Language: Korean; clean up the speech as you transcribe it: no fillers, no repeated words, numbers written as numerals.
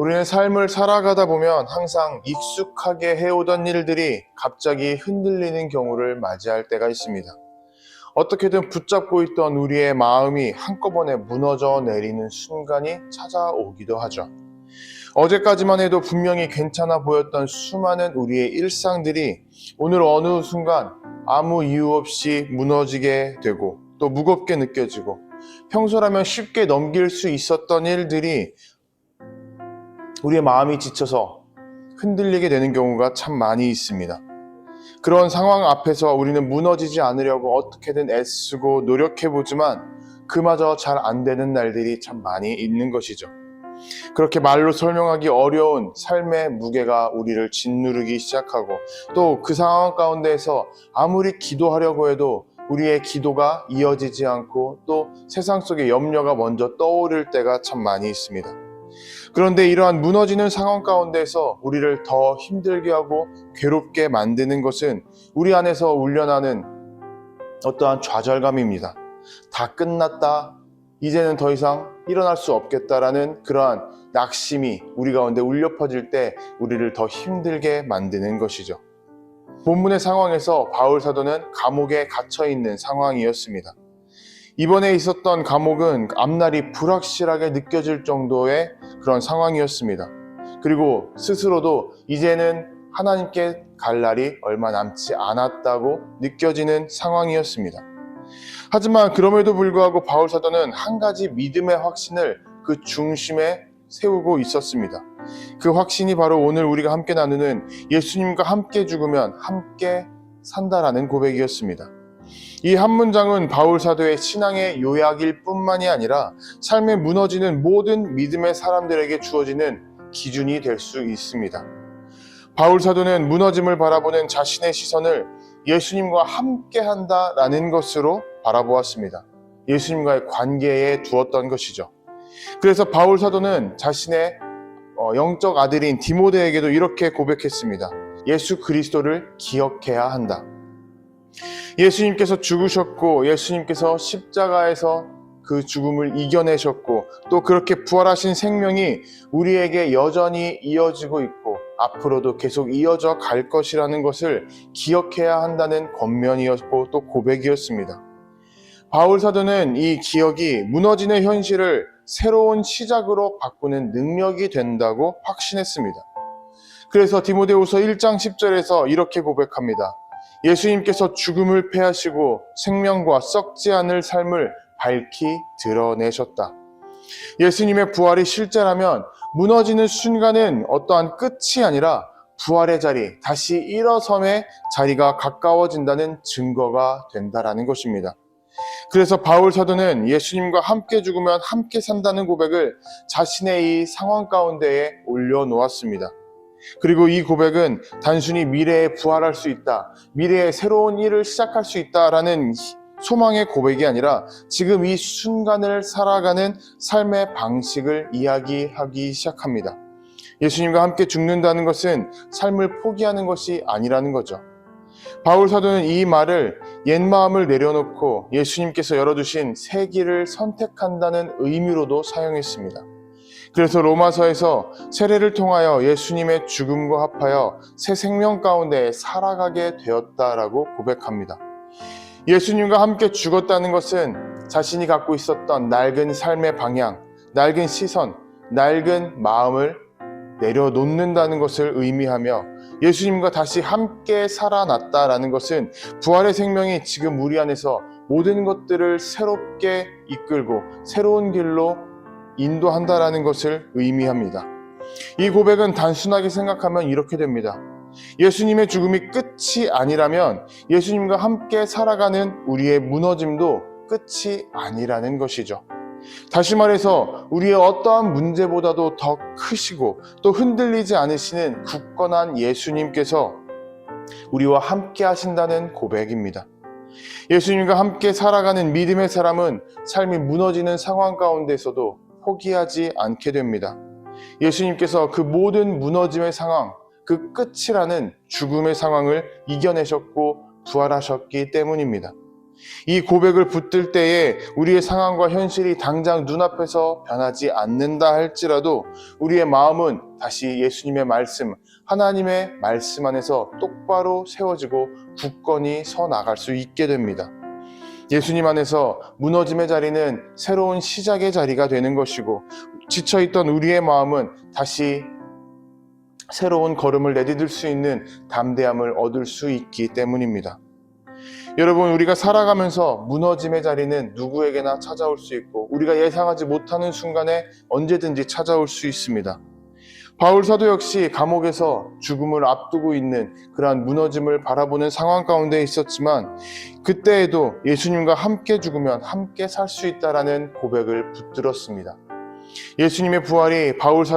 우리는 삶을 살아가다 보면 항상 익숙하게 해오던 일들이 갑자기 흔들리는 경우를 맞이할 때가 있습니다. 어떻게든 붙잡고 있던 우리의 마음이 한꺼번에 무너져 내리는 순간이 찾아오기도 하죠. 어제까지만 해도 분명히 괜찮아 보였던 수많은 우리의 일상들이 오늘 어느 순간 아무 이유 없이 무너지게 되고 또 무겁게 느껴지고 평소라면 쉽게 넘길 수 있었던 일들이 우리의 마음이 지쳐서 흔들리게 되는 경우가 참 많이 있습니다. 그런 상황 앞에서 우리는 무너지지 않으려고 어떻게든 애쓰고 노력해보지만 그마저 잘 안 되는 날들이 참 많이 있는 것이죠. 그렇게 말로 설명하기 어려운 삶의 무게가 우리를 짓누르기 시작하고 또 그 상황 가운데에서 아무리 기도하려고 해도 우리의 기도가 이어지지 않고 또 세상 속의 염려가 먼저 떠오를 때가 참 많이 있습니다. 그런데 이러한 무너지는 상황 가운데서 우리를 더 힘들게 하고 괴롭게 만드는 것은 우리 안에서 울려나는 어떠한 좌절감입니다. 다 끝났다. 이제는 더 이상 일어날 수 없겠다라는 그러한 낙심이 우리 가운데 울려 퍼질 때 우리를 더 힘들게 만드는 것이죠. 본문의 상황에서 바울 사도는 감옥에 갇혀 있는 상황이었습니다. 이번에 있었던 감옥은 앞날이 불확실하게 느껴질 정도의 그런 상황이었습니다. 그리고 스스로도 이제는 하나님께 갈 날이 얼마 남지 않았다고 느껴지는 상황이었습니다. 하지만 그럼에도 불구하고 바울 사도는 한 가지 믿음의 확신을 그 중심에 세우고 있었습니다. 그 확신이 바로 오늘 우리가 함께 나누는 예수님과 함께 죽으면 함께 산다라는 고백이었습니다. 이 한 문장은 바울 사도의 신앙의 요약일 뿐만이 아니라 삶에 무너지는 모든 믿음의 사람들에게 주어지는 기준이 될 수 있습니다. 바울 사도는 무너짐을 바라보는 자신의 시선을 예수님과 함께 한다라는 것으로 바라보았습니다. 예수님과의 관계에 두었던 것이죠. 그래서 바울 사도는 자신의 영적 아들인 디모데에게도 이렇게 고백했습니다. 예수 그리스도를 기억해야 한다. 예수님께서 죽으셨고 예수님께서 십자가에서 그 죽음을 이겨내셨고 또 그렇게 부활하신 생명이 우리에게 여전히 이어지고 있고 앞으로도 계속 이어져 갈 것이라는 것을 기억해야 한다는 권면이었고 또 고백이었습니다. 바울 사도는 이 기억이 무너지는 현실을 새로운 시작으로 바꾸는 능력이 된다고 확신했습니다. 그래서 디모데후서 1장 10절에서 이렇게 고백합니다. 예수님께서 죽음을 패하시고 생명과 썩지 않을 삶을 밝히 드러내셨다. 예수님의 부활이 실제라면 무너지는 순간은 어떠한 끝이 아니라 부활의 자리, 다시 일어섬의 자리가 가까워진다는 증거가 된다라는 것입니다. 그래서 바울 사도는 예수님과 함께 죽으면 함께 산다는 고백을 자신의 이 상황 가운데에 올려놓았습니다. 그리고 이 고백은 단순히 미래에 부활할 수 있다, 미래에 새로운 일을 시작할 수 있다라는 소망의 고백이 아니라 지금 이 순간을 살아가는 삶의 방식을 이야기하기 시작합니다. 예수님과 함께 죽는다는 것은 삶을 포기하는 것이 아니라는 거죠. 바울 사도는 이 말을 옛 마음을 내려놓고 예수님께서 열어두신 새 길을 선택한다는 의미로도 사용했습니다. 그래서 로마서에서 세례를 통하여 예수님의 죽음과 합하여 새 생명 가운데 살아가게 되었다라고 고백합니다. 예수님과 함께 죽었다는 것은 자신이 갖고 있었던 낡은 삶의 방향, 낡은 시선, 낡은 마음을 내려놓는다는 것을 의미하며 예수님과 다시 함께 살아났다라는 것은 부활의 생명이 지금 우리 안에서 모든 것들을 새롭게 이끌고 새로운 길로 인도한다라는 것을 의미합니다. 이 고백은 단순하게 생각하면 이렇게 됩니다. 예수님의 죽음이 끝이 아니라면 예수님과 함께 살아가는 우리의 무너짐도 끝이 아니라는 것이죠. 다시 말해서 우리의 어떠한 문제보다도 더 크시고 또 흔들리지 않으시는 굳건한 예수님께서 우리와 함께 하신다는 고백입니다. 예수님과 함께 살아가는 믿음의 사람은 삶이 무너지는 상황 가운데서도 포기하지 않게 됩니다. 예수님께서 그 모든 무너짐의 상황, 그 끝이라는 죽음의 상황을 이겨내셨고 부활하셨기 때문입니다. 이 고백을 붙들 때에 우리의 상황과 현실이 당장 눈앞에서 변하지 않는다 할지라도 우리의 마음은 다시 예수님의 말씀, 하나님의 말씀 안에서 똑바로 세워지고 굳건히 서 나갈 수 있게 됩니다. 예수님 안에서 무너짐의 자리는 새로운 시작의 자리가 되는 것이고, 지쳐있던 우리의 마음은 다시 새로운 걸음을 내디딜 수 있는 담대함을 얻을 수 있기 때문입니다. 여러분, 우리가 살아가면서 무너짐의 자리는 누구에게나 찾아올 수 있고 우리가 예상하지 못하는 순간에 언제든지 찾아올 수 있습니다. 바울 사도 역시 감옥에서 죽음을 앞두고 있는 그러한 무너짐을 바라보는 상황 가운데 있었지만, 그때에도 예수님과 함께 죽으면 함께 살 수 있다라는 고백을 붙들었습니다. 예수님의 부활이 바울